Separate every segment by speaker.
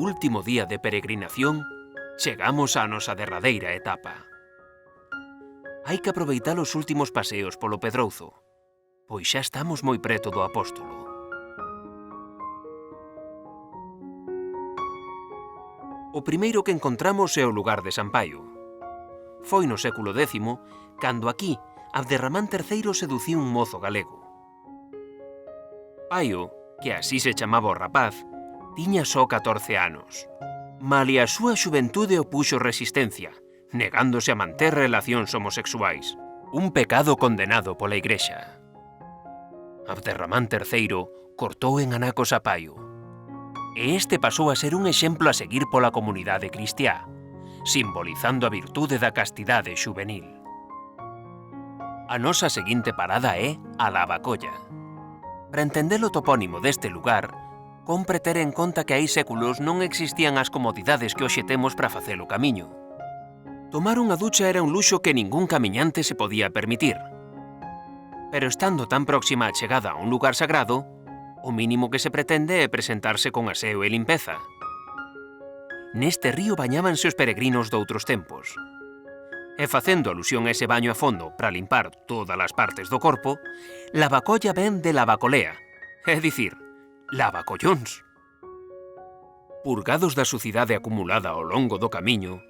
Speaker 1: último día de peregrinación, chegamos á nosa derradeira etapa. Hai que aproveitar os últimos paseos polo Pedrouzo, pois xa estamos moi preto do Apóstolo. O primeiro que encontramos é o lugar de San Paio. Foi no século X, cando aquí Abderramán III seduciu un mozo galego. Paio, que así se chamaba o rapaz, tiña só 14 anos. Malia a súa xuventude opuxo resistencia, negándose a manter relacións homosexuais, un pecado condenado pola Igrexa. Abderramán III cortou en anacos a Paio, e este pasou a ser un exemplo a seguir pola comunidade cristiá, simbolizando a virtude da castidade xuvenil. A nosa seguinte parada é a Lavacolla. Para entender o topónimo deste lugar, compre ter en conta que hai séculos non existían as comodidades que hoxe temos para facer o camiño. Tomar unha ducha era un luxo que ningún camiñante se podía permitir. Pero estando tan próxima a chegada a un lugar sagrado, o mínimo que se pretende é presentarse con aseo e limpeza. Neste río bañábanse os peregrinos doutros tempos. E facendo alusión a ese baño a fondo para limpar todas as partes do corpo, lavacolla ven de lavacolea, é dicir, lavacollóns. Purgados da sucidade acumulada ao longo do camiño,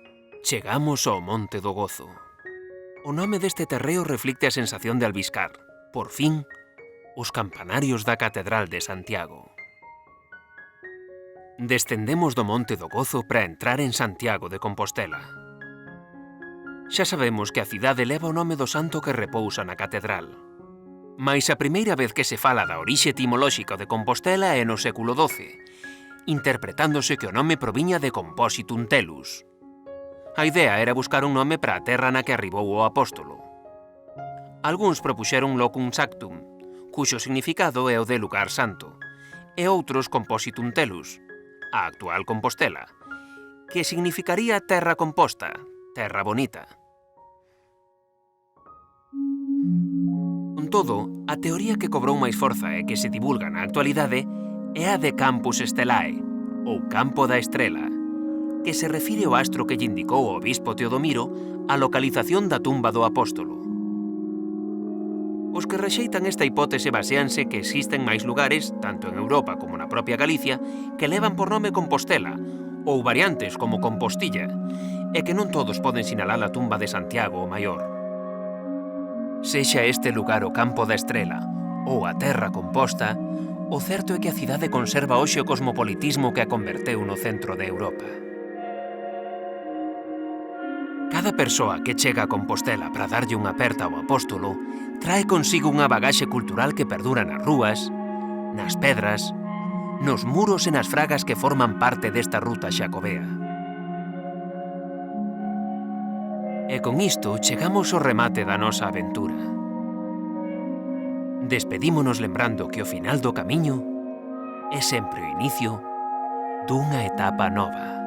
Speaker 1: chegamos ao Monte do Gozo. O nome deste terreo reflicte a sensación de albiscar, por fin, os campanarios da Catedral de Santiago. Descendemos do Monte do Gozo para entrar en Santiago de Compostela. Xa sabemos que a cidade leva o nome do santo que repousa na catedral. Mais a primeira vez que se fala da orixe etimolóxica de Compostela é no século XII, interpretándose que o nome proviña de Compositum Tellus. A idea era buscar un nome para a terra na que arribou o apóstolo. Algúns propuxeron Locum Sanctum, cuxo significado é o de lugar santo, e outros Compositum Tellus, a actual Compostela, que significaría terra composta, terra bonita. Con todo, a teoría que cobrou máis forza e que se divulga na actualidade é a de Campus Stellae, ou Campo da Estrela, que se refire ao astro que lle indicou o obispo Teodomiro a localización da tumba do apóstolo. Os que rexeitan esta hipótese baseanse que existen máis lugares, tanto en Europa como na propia Galicia, que levan por nome Compostela, ou variantes como Compostilla, e que non todos poden sinalar a tumba de Santiago o Maior. Sexa este lugar o Campo da Estrela ou a Terra Composta, o certo é que a cidade conserva hoxe o cosmopolitismo que a converteu no centro de Europa. Cada persoa que chega a Compostela para darlle unha aperta ao apóstolo trae consigo unha bagaxe cultural que perdura nas rúas, nas pedras, nos muros e nas fragas que forman parte desta ruta xacobea. E con isto chegamos ao remate da nosa aventura. Despedímonos lembrando que o final do camiño é sempre o inicio dunha etapa nova.